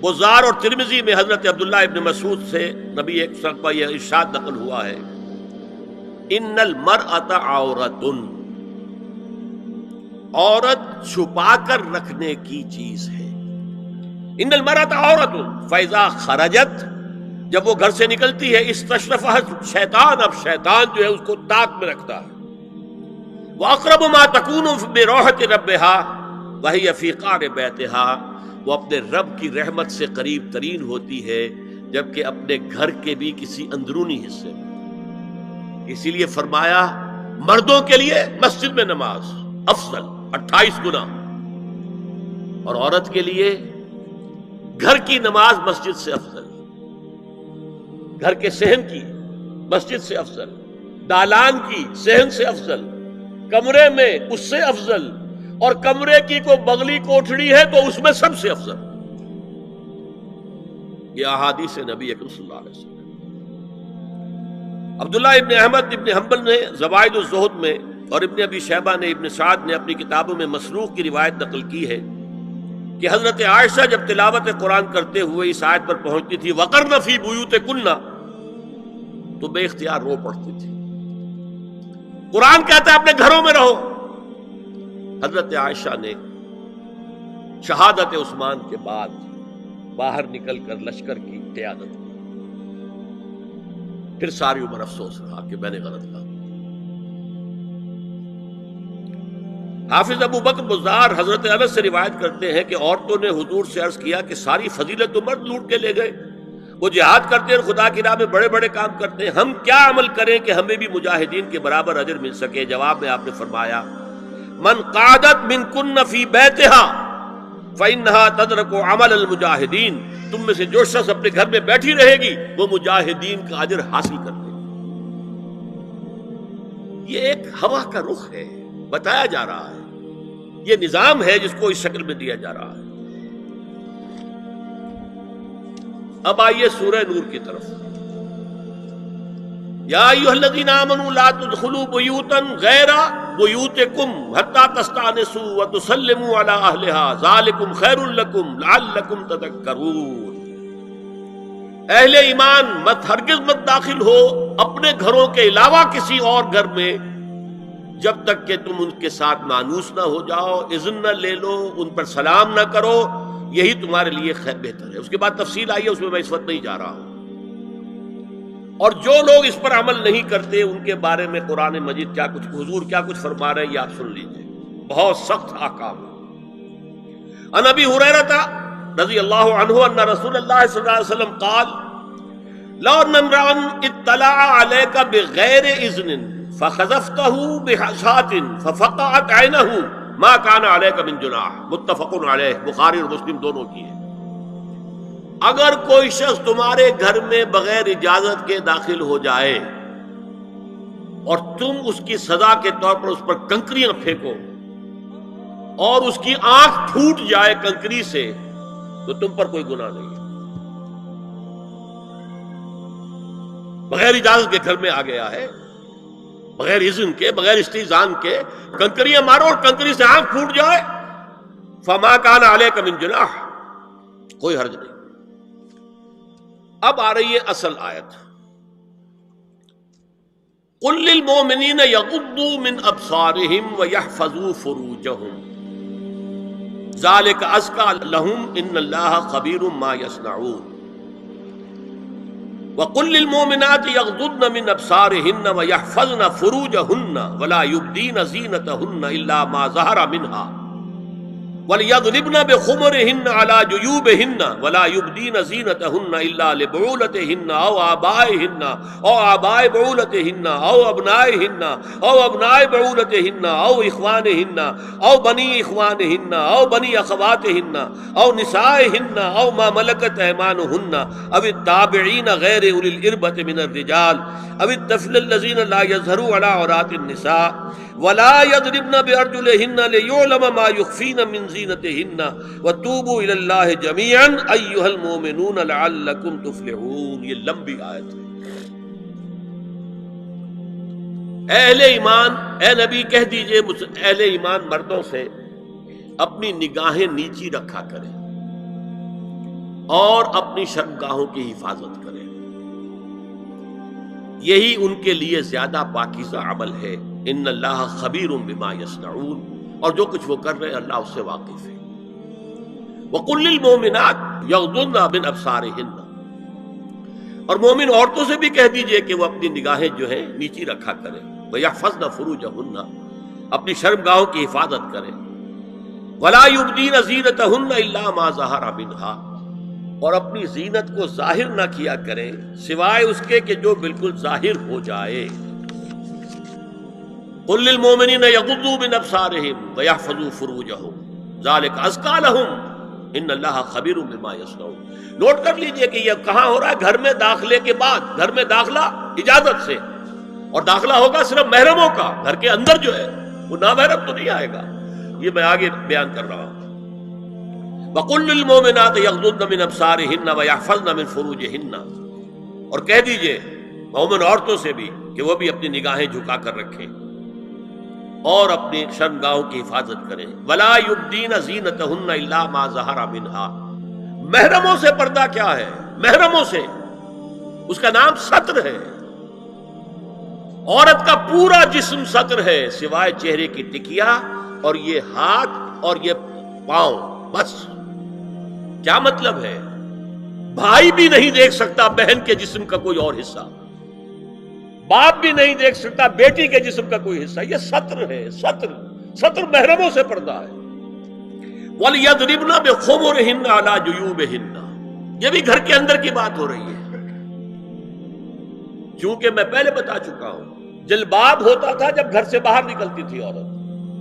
بزار اور ترمذی میں حضرت عبداللہ ابن مسعود سے نبی ایک وسلم کا یہ ارشاد نقل ہوا ہے، ان المرأۃ عورۃ، عورت چھپا کر رکھنے کی چیز ہے۔ ان المرأۃ عورۃ فاذا خرجت، جب وہ گھر سے نکلتی ہے، استشرفها شیطان، اب شیطان جو ہے اس کو طاق میں رکھتا ہے۔ واقرب ما تکون بروحۃ ربها وہی فی قعر بیتہا، وہ اپنے رب کی رحمت سے قریب ترین ہوتی ہے جبکہ اپنے گھر کے بھی کسی اندرونی حصے میں۔ اسی لیے فرمایا مردوں کے لیے مسجد میں نماز افضل 28 گنا، اور عورت کے لیے گھر کی نماز مسجد سے افضل، گھر کے صحن کی مسجد سے افضل، دالان کی صحن سے افضل، کمرے میں اس سے افضل، اور کمرے کی کوئی بغلی کوٹھڑی ہے تو اس میں سب سے افضل۔ یہ احادیث نبی اکرم صلی اللہ علیہ وسلم۔ عبداللہ ابن احمد ابن حنبل نے زوائد الزہد میں اور ابن ابی شیبہ نے ابن سعد نے اپنی کتابوں میں مسروق کی روایت نقل کی ہے کہ حضرت عائشہ جب تلاوت قرآن کرتے ہوئے اس آیت پر پہنچتی تھی وقرن فی بیوتکن، تو بے اختیار رو پڑتی تھی۔ قرآن کہتا ہے اپنے گھروں میں رہو۔ حضرت عائشہ نے شہادت عثمان کے بعد باہر نکل کر لشکر کی قیادت کی، پھر ساری عمر افسوس رہا کہ میں نے غلط کہا۔ حافظ ابو بکر بزار حضرت انس سے روایت کرتے ہیں کہ عورتوں نے حضور سے عرض کیا کہ ساری فضیلت تو مرد لوٹ کے لے گئے، وہ جہاد کرتے ہیں اور خدا کی راہ میں بڑے بڑے کام کرتے ہیں، ہم کیا عمل کریں کہ ہمیں بھی مجاہدین کے برابر اجر مل سکے؟ جواب میں آپ نے فرمایا من قعدت منکن فی بیتہا فإنہا تدرک عمل المجاہدین، تم میں سے جو شخص اپنے گھر میں بیٹھی رہے گی وہ مجاہدین کا اجر حاصل کر لے گی۔ یہ ایک ہوا کا رخ ہے، بتایا جا رہا ہے، یہ نظام ہے جس کو اس شکل میں دیا جا رہا ہے۔ اب آئیے سورہ نور کی طرف۔ یا ایھا الذین آمنوا لا تدخلوا بیوتا غیر بیوتکم حتی تستأنسوا وتسلموا علی اہلها ذالکم خیر لکم لعلکم تذکرون۔ اہل ایمان ہرگز مت داخل ہو اپنے گھروں کے علاوہ کسی اور گھر میں جب تک کہ تم ان کے ساتھ مانوس نہ ہو جاؤ، اذن نہ لے لو، ان پر سلام نہ کرو، یہی تمہارے لیے خیر بہتر ہے۔ اس کے بعد تفصیل آئی ہے، اس میں میں اس وقت نہیں جا رہا ہوں۔ اور جو لوگ اس پر عمل نہیں کرتے ان کے بارے میں قرآن مجید کیا کچھ، حضور کیا کچھ فرما رہے ہیں یہ آپ سن لیجئے، بہت سخت احکام۔ عن ابی ہریرہ رضی اللہ عنہ ان رسول اللہ صلی اللہ علیہ وسلم قال لو ان امرأ اطلع علیک بغیر اذن فخذفته بحشاة ففقعت عینه ما كان علیک من جناح، متفق علیہ، بخاری اور مسلم دونوں کی ہے۔ اگر کوئی شخص تمہارے گھر میں بغیر اجازت کے داخل ہو جائے اور تم اس کی سزا کے طور پر اس پر کنکریاں پھینکو اور اس کی آنکھ پھوٹ جائے کنکری سے، تو تم پر کوئی گناہ نہیں ہے۔ بغیر اجازت کے گھر میں آ گیا ہے، بغیر اذن کے، بغیر استئذان کے کنکریاں مارو اور کنکری سے آنکھ پھوٹ جائے، فما کان علیک من جناح، کوئی حرج نہیں۔ اب آ رہی ہے اصل آیت، قل للمؤمنین یغضوا من ابصارهم ویحفظوا فروجهم ذلک ازکی لهم ان اللہ خبیر ما یصنعون وقل للمؤمنات یغضضن من ابصارهن ویحفظن فروجهن ولا یبدین زینتهن الا ما ظہر منها وَلْيَضْرِبْنَ بِخُمُرِهِنَّ عَلَى جُيُوبِهِنَّ وَلَا يُبْدِينَ زِينَتَهُنَّ إِلَّا لِبُعُولَتِهِنَّ أَوْ آبَائِهِنَّ أَوْ آبَاءِ بُعُولَتِهِنَّ أَوْ أَبْنَائِهِنَّ أَوْ أَبْنَاءِ بُعُولَتِهِنَّ أَوْ إِخْوَانِهِنَّ أَوْ بَنِي إِخْوَانِهِنَّ أَوْ بَنِي أَخَوَاتِهِنَّ أَوْ نِسَائِهِنَّ أَوْ مَا مَلَكَتْ أَيْمَانُهُنَّ أَوِ التَّابِعِينَ غَيْرِ أُولِي الْإِرْبَةِ مِنَ الرِّجَالِ أَوِ الطَّفْلِ الَّذِينَ لَا يَظْهَرُوا عَلَى عَوْرَاتِ النِّسَاءِ وَلَا يَضْرِبْنَ بِأَرْجُلِهِنَّ لِيُعْلَمَ مَا يُخْفِينَ مِنْ زِينَتِهِنَّ وَتُوبُوا إِلَى اللَّهِ جَمِيعًا أَيُّهَا الْمُؤْمِنُونَ لَعَلَّكُمْ تُفْلِحُونَ۔ یہ لمبی آیت ہے۔ اہل ایمان، اے نبی کہہ دیجئے اہل ایمان مردوں سے اپنی نگاہیں نیچی رکھا کریں، اور اپنی شرمگاہوں کی حفاظت کریں، یہی ان کے لیے زیادہ پاکیزہ عمل ہے۔ ان اللہ خبیر بما یصنعون، اور جو کچھ وہ کر رہے ہیں اللہ اس سے واقف ہے۔ وَقُلْ لِلْمُؤْمِنَاتِ يَغْضُضْنَ مِنْ أَبْصَارِهِنَّ، اور مومن عورتوں سے بھی کہہ دیجئے کہ وہ اپنی نگاہیں جو ہیں نیچی رکھا کریں، وَيَحْفَظْنَ فُرُوجَهُنَّ، اپنی شرمگاہوں کی حفاظت کریں، وَلَا يُبْدِينَ زِينَتَهُنَّ إِلَّا مَا ظَهَرَ مِنْهَا، اور اپنی زینت کو ظاہر نہ کیا کریں سوائے اس کے کہ جو بالکل ظاہر ہو جائے۔ قُلْ لِلْمُؤْمِنِينَ يَغُضُّوا مِنْ أَبْصَارِهِمْ وَيَحْفَظُوا فُرُوجَهُمْ ذَلِكَ أَزْكَىٰ لَهُمْ ان اللہ خبیر بما یصنعون۔ نوٹ کر لیجئے کہ یہ کہاں ہو رہا ہے؟ گھر میں داخلے کے بعد، گھر میں داخلہ اجازت سے، اور داخلہ ہوگا صرف محرموں کا، گھر کے اندر جو ہے وہ نامحرم تو نہیں آئے گا، یہ میں آگے بیان کر رہا ہوں۔ وَقُلْ لِلْمُؤْمِنَاتِ يَغْضُضْنَ مِنْ أَبْصَارِهِنَّ وَيَحْفَظْنَ مِنْ فُرُوجِهِنَّ، اور کہہ دیجئے مومن عورتوں سے بھی کہ وہ بھی اپنی نگاہیں جھکا کر رکھیں اور اپنی شرمگاہوں کی حفاظت کریں۔ وَلَا يُبْدِينَ زِينَتَهُنَّ إِلَّا مَا ظَهَرَ مِنْهَا، محرموں سے پردہ کیا ہے؟ محرموں سے، اس کا نام ستر ہے۔ عورت کا پورا جسم ستر ہے سوائے چہرے کی ٹکیا اور یہ ہاتھ اور یہ پاؤں، بس۔ کیا مطلب ہے؟ بھائی بھی نہیں دیکھ سکتا بہن کے جسم کا کوئی اور حصہ، باپ بھی نہیں دیکھ سکتا بیٹی کے جسم کا کوئی حصہ، یہ ستر ہے، ستر محرموں سے پردہ ہے۔ وَلْيَضْرِبْنَ بِخُمُرِهِنَّ عَلَىٰ جُيُوبِهِنَّ، یہ بھی گھر کے اندر کی بات ہو رہی ہے، چونکہ میں پہلے بتا چکا ہوں جلباب ہوتا تھا جب گھر سے باہر نکلتی تھی عورت،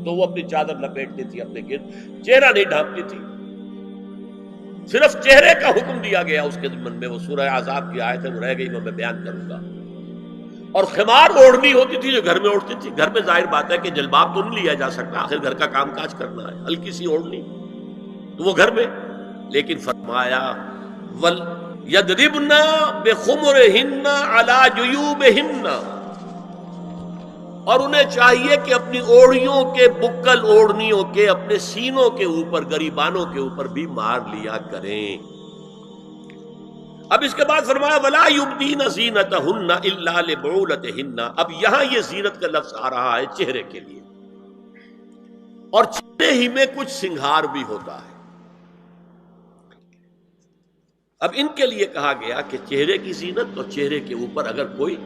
تو وہ اپنی چادر لپیٹتی تھی اپنے گرد، چہرہ نہیں ڈھانپتی تھی، صرف چہرے کا حکم دیا گیا اس کے ضمن میں۔ وہ سورہ احزاب کی آیت ہے، وہ رہ گئی، میں بیان کروں گا۔ اور خمار اوڑھنی ہوتی تھی جو گھر میں اوڑھتی تھی، گھر میں ظاہر بات ہے کہ جلباب تو نہیں لیا جا سکتا، آخر گھر کا کام کاج کرنا ہے، ہلکی سی اوڑھنی تو وہ گھر میں، لیکن فرمایا وَلْيَضْرِبْنَ بِخُمُرِهِنَّ عَلَىٰ جُيُوبِهِنَّ، اور انہیں چاہیے کہ اپنی اوڑھیوں کے، بکل اوڑھنیوں کے اپنے سینوں کے اوپر، گریبانوں کے اوپر بھی مار لیا کریں۔ اب اس کے بعد فرمایا وَلَا يُبْدِينَ زِينَتَهُنَّ إِلَّا لِبُعُولَتِهِنَّ، اب یہاں یہ زینت کا لفظ آ رہا ہے چہرے کے لیے، اور چہرے ہی میں کچھ سنگھار بھی ہوتا ہے۔ اب ان کے لیے کہا گیا کہ چہرے کی زینت، اور چہرے کے اوپر اگر کوئی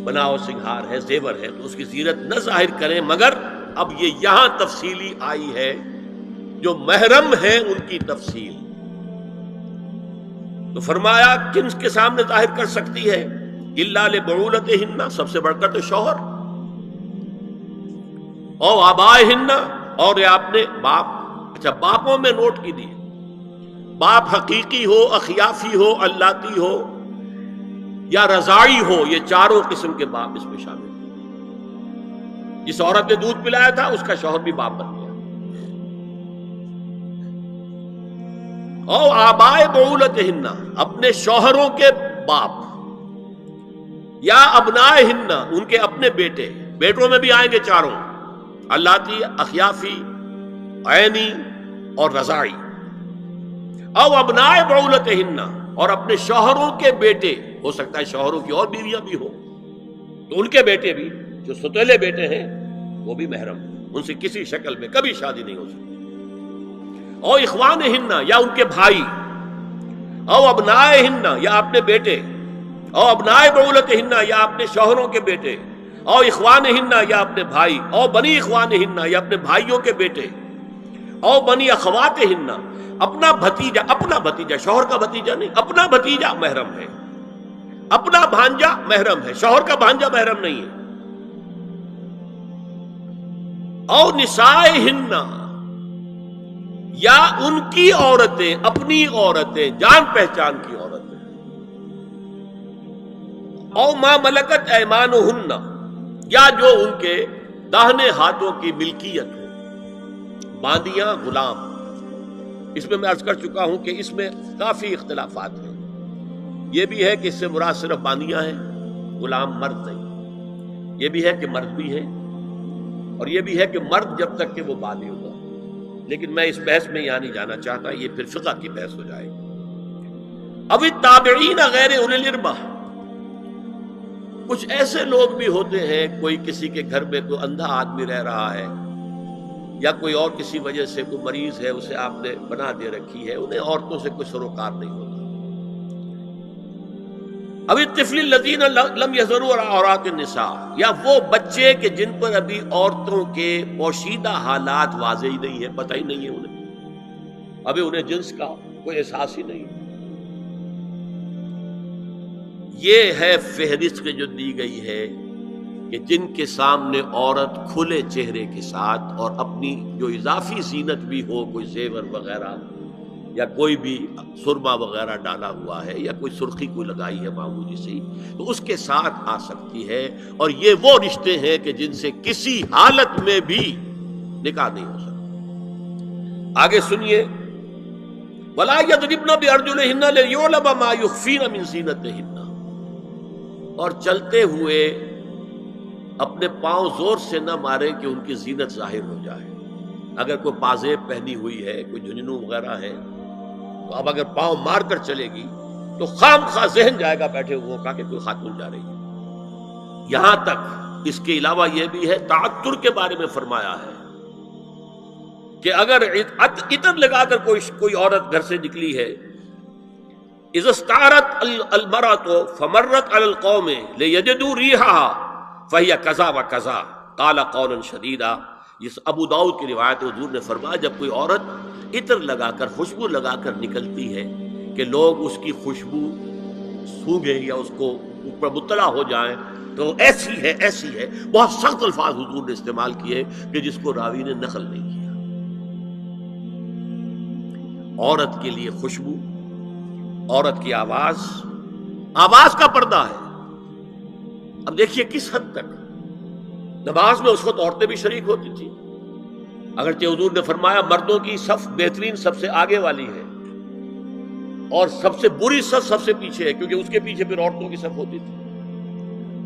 بناؤ سنگھار ہے، زیور ہے، تو اس کی زینت نہ ظاہر کریں، مگر اب یہ یہاں تفصیلی آئی ہے، جو محرم ہیں ان کی تفصیل۔ تو فرمایا کن کے سامنے ظاہر کر سکتی ہے؟ الا لبعولتہن، سب سے بڑھ کر تو شوہر، او آبائہن، اور یہ آپ نے باپ، اچھا باپوں میں نوٹ کی دی، باپ حقیقی ہو، اخیافی ہو، اللاتی ہو یا رضاعی ہو، یہ چاروں قسم کے باپ اس میں شامل ہیں۔ جس عورت نے دودھ پلایا تھا اس کا شوہر بھی باپ بن گیا۔ او آبائے بعولتہن، اپنے شوہروں کے باپ، یا ابنائہن، ان کے اپنے بیٹے، بیٹوں میں بھی آئیں گے چاروں، اللاتی، اخیافی، عینی اور رضاعی۔ او ابنائے بعولتہن، اور اپنے شوہروں کے بیٹے، ہو سکتا ہے شوہروں کی اور بیویاں بھی ہوں، تو ان کے بیٹے بھی، جو ستیلے بیٹے ہیں وہ بھی محرم، ان سے کسی شکل میں کبھی شادی نہیں ہو سکتی۔ او اخوانہن، یا ان کے بھائی، او ابنائہن، یا اپنے بیٹے، او ابنائے بعولتہن، یا اپنے شوہروں کے بیٹے، او اخوانہن، یا اپنے بھائی، او بنی اخوانہن، یا اپنے بھائیوں کے بیٹے، او بنی اخواتہن، اپنا بھتیجا، اپنا بھتیجا، شوہر کا بھتیجا نہیں، اپنا بھتیجا محرم ہے، اپنا بھانجا محرم ہے، شوہر کا بھانجا محرم نہیں ہے۔ او نسائہن، یا ان کی عورتیں، اپنی عورتیں، جان پہچان کی عورتیں۔ او ما ملکت ایمانہن، یا جو ان کے داہنے ہاتھوں کی ملکیت ہو، باندیاں، غلام۔ اس میں عرض کر چکا ہوں کہ اس میں کافی اختلافات ہیں، یہ بھی ہے کہ اس سے مراد صرف باندیاں ہیں، غلام مرد نہیں، یہ بھی ہے کہ مرد بھی ہیں، اور یہ بھی ہے کہ مرد جب تک کہ وہ بالغ ہوگا، لیکن میں اس بحث میں یہاں نہیں جانا چاہتا، یہ پھر فقہ کی بحث ہو جائے گی۔ اب التابعین غیر اولی الاربہ، کچھ ایسے لوگ بھی ہوتے ہیں، کوئی کسی کے گھر میں کوئی اندھا آدمی رہ رہا ہے یا کوئی اور کسی وجہ سے کوئی مریض ہے، اسے آپ نے بنا دے رکھی ہے، انہیں عورتوں سے کوئی سروکار نہیں ہوتا. اب الطفل الذین لم یظہروا علی عورات النساء، یا وہ بچے کہ جن پر ابھی عورتوں کے پوشیدہ حالات واضح ہی نہیں ہے، پتہ ہی نہیں ہے انہیں، ابھی انہیں جنس کا کوئی احساس ہی نہیں. یہ ہے فہرست جو دی گئی ہے کہ جن کے سامنے عورت کھلے چہرے کے ساتھ اور اپنی جو اضافی زینت بھی ہو، کوئی زیور وغیرہ یا کوئی بھی سرما وغیرہ ڈالا ہوا ہے یا کوئی سرخی کوئی لگائی ہے معمولی سی، تو اس کے ساتھ آ سکتی ہے. اور یہ وہ رشتے ہیں کہ جن سے کسی حالت میں بھی نکاح نہیں ہو سکتا. آگے سنیے، وَلَا يَضْرِبْنَ بِأَرْجُلِهِنَّ لِيُعْلَمَ مَا يُخْفِينَ مِنْ زِينَتِهِنَّ، اور چلتے ہوئے اپنے پاؤں زور سے نہ مارے کہ ان کی زینت ظاہر ہو جائے. اگر کوئی پازیب پہنی ہوئی ہے، کوئی جھنجھنو وغیرہ ہے، تو اب اگر پاؤں مار کر چلے گی تو خام خواہ ذہن جائے گا بیٹھے ہوئے کا کہ کوئی خاتون جا رہی ہے. یہاں تک اس کے علاوہ یہ بھی ہے، تعطر کے بارے میں فرمایا ہے کہ اگر عطر لگا کر کوئی عورت گھر سے نکلی ہے، اذا استعارت المرأة فمرت على القوم ليجدوا ريحها فهي كذا وكذا قال قولا شديدا. یہ ابو داؤد کی روایت، حضور نے فرمایا جب کوئی عورت عطر لگا کر، خوشبو لگا کر نکلتی ہے کہ لوگ اس کی خوشبو سونگیں یا اس کو اوپر مطلع ہو جائیں، تو ایسی ہے ایسی ہے. بہت سخت الفاظ حضور نے استعمال کیے کہ جس کو راوی نے نقل نہیں کیا. عورت کے لیے خوشبو، عورت کی آواز کا پردہ ہے. اب دیکھیے کس حد تک نماز میں اس وقت عورتیں بھی شریک ہوتی تھی، اگرچہ حضور نے فرمایا مردوں کی صف بہترین سب سے آگے والی ہے اور سب سے بری صف سب سے پیچھے ہے، کیونکہ اس کے پیچھے پھر عورتوں کی صف ہوتی تھی.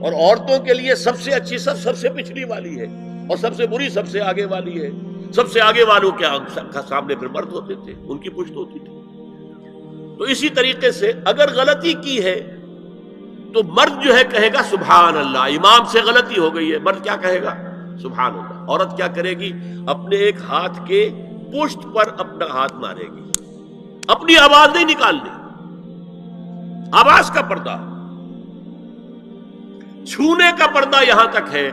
اور عورتوں کے لیے سب سے اچھی صف سب سے پچھلی والی ہے اور سب سے بری سب سے آگے والی ہے. سب سے آگے والوں کے سامنے پھر مرد ہوتے تھے، ان کی پشت ہوتی تھی. تو اسی طریقے سے اگر غلطی کی ہے تو مرد جو ہے کہے گا سبحان اللہ، امام سے غلطی ہو گئی ہے، مرد کیا کہے گا؟ سبحان اللہ. عورت کیا کرے گی؟ اپنے ایک ہاتھ کے پشت پر اپنا ہاتھ مارے گی، اپنی آواز نہیں نکالنی. آواز کا پردہ، چھونے کا پردہ یہاں تک ہے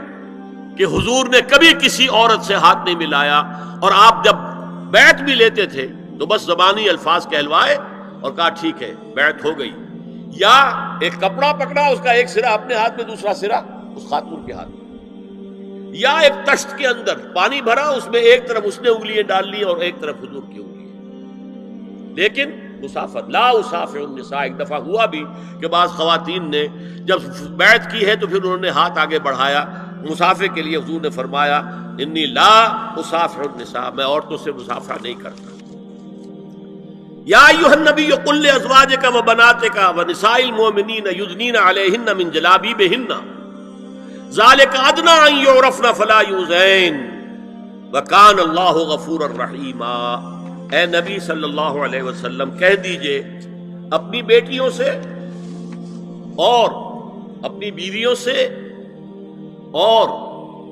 کہ حضور نے کبھی کسی عورت سے ہاتھ نہیں ملایا، اور آپ جب بیعت بھی لیتے تھے تو بس زبانی الفاظ کہلوائے اور کہا ٹھیک ہے بیعت ہو گئی، یا ایک کپڑا پکڑا، اس کا ایک سرا اپنے ہاتھ میں دوسرا سرا اس خاتون کے ہاتھ میں، یا ایک تشت کے اندر پانی بھرا، اس میں ایک طرف اس نے انگلیاں ڈال لی اور ایک طرف حضور کی انگلیاں. لیکن مسافت لا اسافر النساء، ایک دفعہ ہوا بھی کہ بعض خواتین نے جب بیعت کی ہے تو پھر انہوں نے ہاتھ آگے بڑھایا مسافے کے لیے. حضور نے فرمایا انی لا اسافر النساء، میں عورتوں سے مسافرہ نہیں کرتا. یا ایھا النبی قل لازواجک وبناتک ونساء المؤمنین یدنین علیہن من جلابیبہن ذلک ادنی ان یعرفن فلا یؤذین وکان اللہ غفورا رحیما. اے نبی صلی اللہ علیہ وسلم کہہ دیجئے اپنی بیٹیوں سے اور اپنی بیویوں سے اور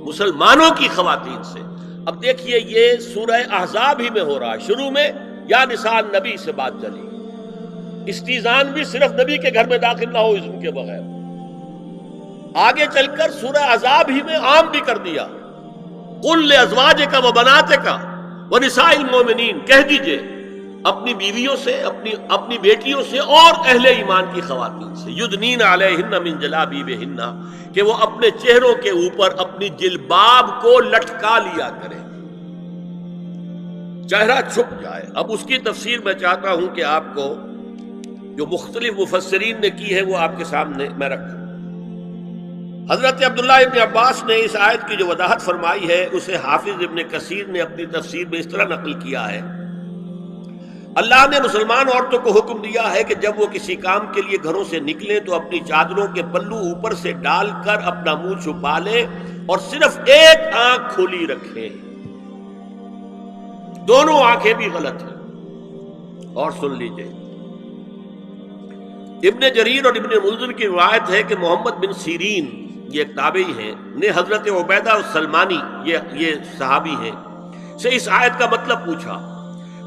مسلمانوں کی خواتین سے. اب دیکھیے یہ سورہ احزاب ہی میں ہو رہا ہے. شروع میں یا نساء نبی سے بات چلی، استیزان بھی صرف نبی کے گھر میں داخل نہ ہو اذن کے بغیر. آگے چل کر سورہ احزاب ہی میں عام بھی کر دیا، قل لازواجک وبناتک ونساء المؤمنین، کہہ دیجئے اپنی بیویوں سے، اپنی بیٹیوں سے اور اہل ایمان کی خواتین سے، یدنین علیہن من جلابیبہن، کہ وہ اپنے چہروں کے اوپر اپنی جلباب کو لٹکا لیا کریں، چہرہ چھپ جائے. اب اس کی تفسیر میں چاہتا ہوں کہ آپ کو جو مختلف مفسرین نے کی ہے وہ آپ کے سامنے میں رکھوں. حضرت عبداللہ ابن عباس نے اس آیت کی جو وضاحت فرمائی ہے اسے حافظ ابن کثیر نے اپنی تفسیر میں اس طرح نقل کیا ہے. اللہ نے مسلمان عورتوں کو حکم دیا ہے کہ جب وہ کسی کام کے لیے گھروں سے نکلیں تو اپنی چادروں کے پلو اوپر سے ڈال کر اپنا منہ چھپا لیں اور صرف ایک آنکھ کھلی رکھیں. دونوں آنکھیں بھی غلط ہیں. اور سن لیجئے ابن جریر اور ابن منذر کی روایت ہے کہ محمد بن سیرین، یہ ایک تابعی ہیں، نے حضرت عبیدہ السلمانی، یہ صحابی ہیں، سے اس آیت کا مطلب پوچھا۔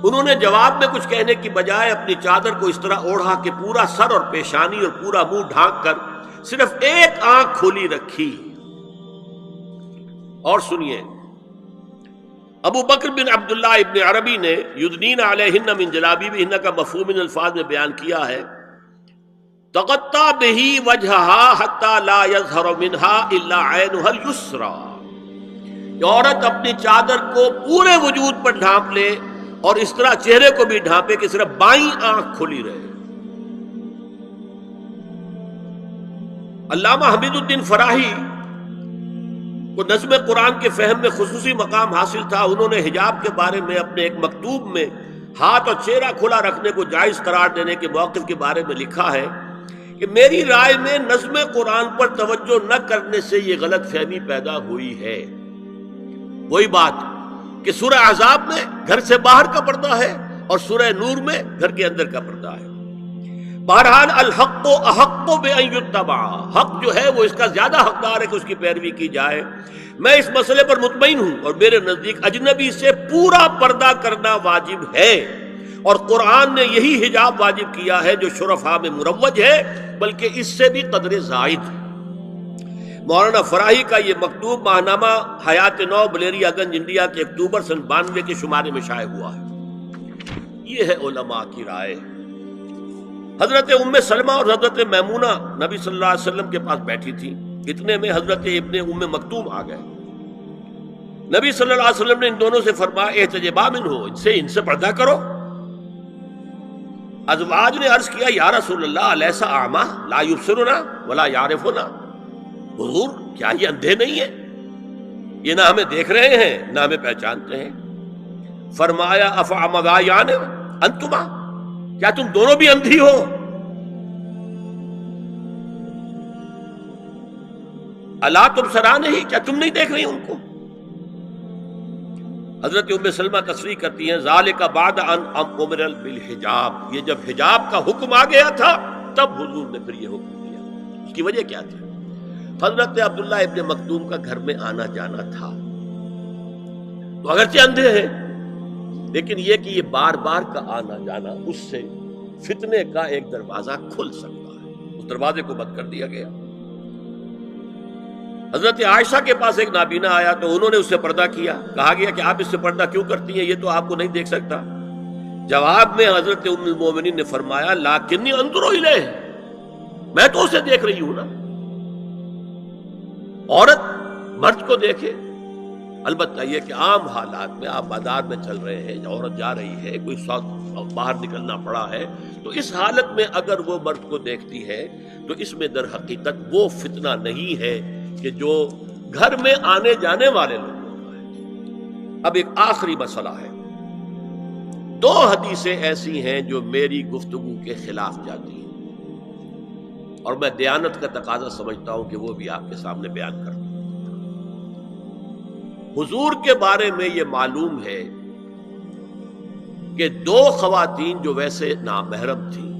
انہوں نے جواب میں کچھ کہنے کی بجائے اپنی چادر کو اس طرح اوڑھا کہ پورا سر اور پیشانی اور پورا منہ ڈھانک کر صرف ایک آنکھ کھولی رکھی۔ اور سنیے، ابو بکر بن عبداللہ ابن عربی نے یدنین علیہن من جلابیبہن کا مفہوم ان الفاظ میں بیان کیا ہے، تغطى به وجهها حتى لا يظهر منها الا عينها اليسرى، کہ عورت اپنی چادر کو پورے وجود پر ڈھانپ لے اور اس طرح چہرے کو بھی ڈھانپے کہ صرف بائیں آنکھ کھلی رہے۔ علامہ حمید الدین فراہی کو نظم قرآن کے فہم میں خصوصی مقام حاصل تھا۔ انہوں نے حجاب کے بارے میں اپنے ایک مکتوب میں ہاتھ اور چہرہ کھلا رکھنے کو جائز قرار دینے کے موقف کے بارے میں لکھا ہے کہ میری رائے میں نظم قرآن پر توجہ نہ کرنے سے یہ غلط فہمی پیدا ہوئی ہے۔ وہی بات کہ سورہ احزاب میں گھر سے باہر کا پردہ ہے اور سورہ نور میں گھر کے اندر کا پردہ ہے۔ بہرحال الحق احق بان یتبع، حق جو ہے وہ اس کا زیادہ حقدار ہے کہ اس کی پیروی کی جائے۔ میں اس مسئلے پر مطمئن ہوں اور میرے نزدیک اجنبی سے پورا پردہ کرنا واجب ہے، اور قرآن نے یہی حجاب واجب کیا ہے جو شرفاء میں مروج ہے، بلکہ اس سے بھی قدر زائد۔ مولانا فراہی کا یہ مکتوب ماہنامہ حیات نو بلیریا گنج انڈیا کے اکتوبر سن 92 کے شمارے میں شائع ہوا ہے۔ یہ ہے علماء کی رائے۔ حضرت ام سلمہ اور حضرت میمونہ نبی صلی اللہ علیہ وسلم کے پاس بیٹھی تھی، اتنے میں حضرت ابن ام مکتوم آ گئے۔ نبی صلی اللہ علیہ وسلم نے ان دونوں سے فرمایا احتجبا منہ، ان سے پردہ کرو۔ ازواج نے عرض کیا یا رسول اللہ الیس اعمی لا یبصرنا ولا یعرفنا، حضور کیا یہ اندھے نہیں ہیں؟ یہ نہ ہمیں دیکھ رہے ہیں نہ ہمیں پہچانتے ہیں۔ فرمایا افعمذایان انتما، کیا تم دونوں بھی اندھی ہو؟ الا تبصران ہی، کیا تم نہیں دیکھ رہی ان کو؟ حضرت ام سلمہ تصریح کرتی ہیں ذالک بعد ان امر بالحجاب، یہ جب حجاب کا حکم آ گیا تھا تب حضور نے پھر یہ حکم دیا۔ اس کی وجہ کیا تھی؟ حضرت عبداللہ ابن مکتوم کا گھر میں آنا جانا تھا، تو اگرچہ اندھے ہیں لیکن یہ کہ یہ بار بار کا آنا جانا، اس سے فتنے کا ایک دروازہ کھل سکتا ہے، اس دروازے کو بند کر دیا گیا۔ حضرت عائشہ کے پاس ایک نابینا آیا تو انہوں نے اس سے پردہ کیا، کہا گیا کہ آپ اس سے پردہ کیوں کرتی ہیں، یہ تو آپ کو نہیں دیکھ سکتا۔ جواب میں حضرت ام المومنین نے فرمایا لیکنی انظر الیہ، میں تو اسے دیکھ رہی ہوں نا۔ عورت مرد کو دیکھے، البتہ یہ کہ عام حالات میں آپ بازار میں چل رہے ہیں، عورت جا رہی ہے، کوئی باہر نکلنا پڑا ہے، تو اس حالت میں اگر وہ مرد کو دیکھتی ہے تو اس میں در حقیقت وہ فتنہ نہیں ہے کہ جو گھر میں آنے جانے والے لوگوں کا ہے۔ اب ایک آخری مسئلہ ہے، 2 حدیثیں ایسی ہیں جو میری گفتگو کے خلاف جاتی ہیں اور میں دیانت کا تقاضا سمجھتا ہوں کہ وہ بھی آپ کے سامنے بیان کرتا ہوں۔ حضور کے بارے میں یہ معلوم ہے کہ 2 خواتین جو ویسے نامحرم تھیں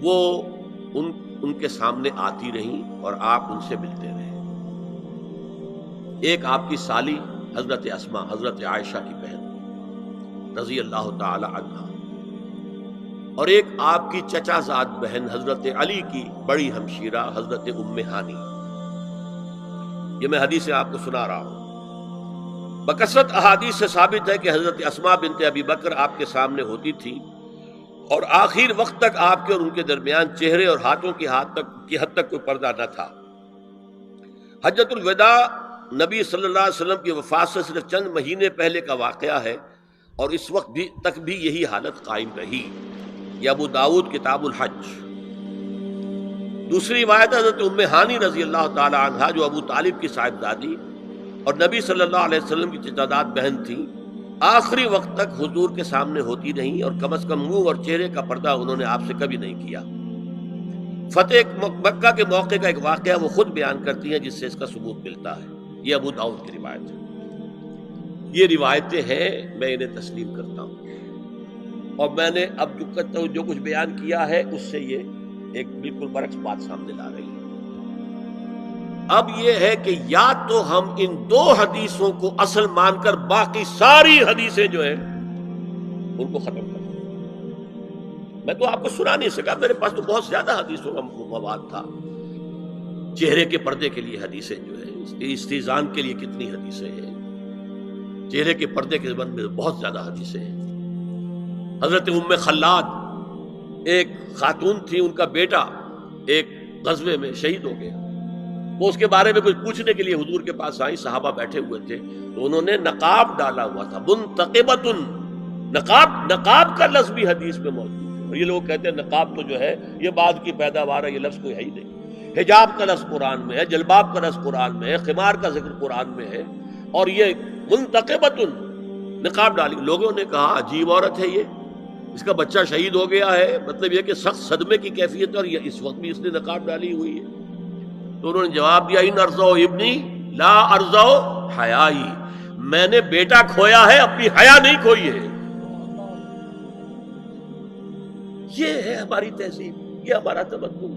وہ ان کے سامنے آتی رہیں اور آپ ان سے ملتے رہے۔ ایک آپ کی سالی حضرت اسما، حضرت عائشہ کی بہن رضی اللہ تعالی عنہا، اور ایک آپ کی چچا زاد بہن حضرت علی کی بڑی ہمشیرہ حضرت ام ہانی۔ یہ میں حدیث آپ کو سنا رہا ہوں۔ بکثرت احادیث سے ثابت ہے کہ حضرت اسما بنت ابی بکر آپ کے سامنے ہوتی تھی اور آخر وقت تک آپ کے اور ان کے درمیان چہرے اور ہاتھوں کی حد تک کوئی پردہ نہ تھا۔ حجۃ الوداع نبی صلی اللہ علیہ وسلم کی وفات سے صرف چند مہینے پہلے کا واقعہ ہے اور اس وقت تک بھی یہی حالت قائم رہی۔ یہ ابو داؤد کتاب الحج۔ دوسری روایت حضرت ام ہانی رضی اللہ تعالی عنہا جو ابو طالب کی صاحبزادی اور نبی صلی اللہ علیہ وسلم کی چچاداد بہن تھی، آخری وقت تک حضور کے سامنے ہوتی رہیں اور کم از کم منہ اور چہرے کا پردہ انہوں نے آپ سے کبھی نہیں کیا۔ فتح مکہ کے موقع کا ایک واقعہ وہ خود بیان کرتی ہیں جس سے اس کا ثبوت ملتا ہے۔ یہ ابو داؤد کی روایت ہے۔ یہ روایتیں ہیں، میں انہیں تسلیم کرتا ہوں۔ اور میں نے اب جو کچھ بیان کیا ہے اس سے یہ ایک بالکل برعکس بات سامنے لا رہی ہے۔ اب یہ ہے کہ یا تو ہم ان دو حدیثوں کو اصل مان کر باقی ساری حدیثیں جو ہیں ان کو ختم کر دیں۔ میں تو آپ کو سنا نہیں سکا، میرے پاس تو بہت زیادہ حدیثوں کا مواد تھا۔ چہرے کے پردے کے لیے حدیثیں جو ہے، استیزان کے لیے کتنی حدیثیں ہیں، چہرے کے پردے کے بارے میں بہت زیادہ حدیثیں ہیں۔ حضرت ام خلاد ایک خاتون تھی، ان کا بیٹا ایک غزوے میں شہید ہو گیا، وہ اس کے بارے میں کچھ پوچھنے کے لیے حضور کے پاس آئی، صحابہ بیٹھے ہوئے تھے تو انہوں نے نقاب ڈالا ہوا تھا، منتقبۃ، نقاب کا لفظ بھی حدیث میں موجود ہے۔ اور یہ لوگ کہتے ہیں نقاب تو جو ہے یہ بعد کی پیداوار ہے، یہ لفظ کوئی ہے ہی نہیں۔ حجاب کا لفظ قرآن میں ہے، جلباب کا لفظ قرآن میں ہے، خمار کا ذکر قرآن میں ہے، اور یہ منتقبۃ نقاب ڈالی۔ لوگوں نے کہا عجیب عورت ہے یہ، اس کا بچہ شہید ہو گیا ہے، مطلب یہ کہ سخت صدمے کی کیفیت ہے، اور یہ اس وقت بھی اس نے نقاب ڈالی ہوئی ہے۔ تو انہوں نے جواب دیا ان ارزو ابنی لا ارزو حیائی، میں نے بیٹا کھویا ہے، اپنی حیا نہیں کھوئی ہے۔ یہ ہے ہماری تہذیب، یہ ہمارا تمدن۔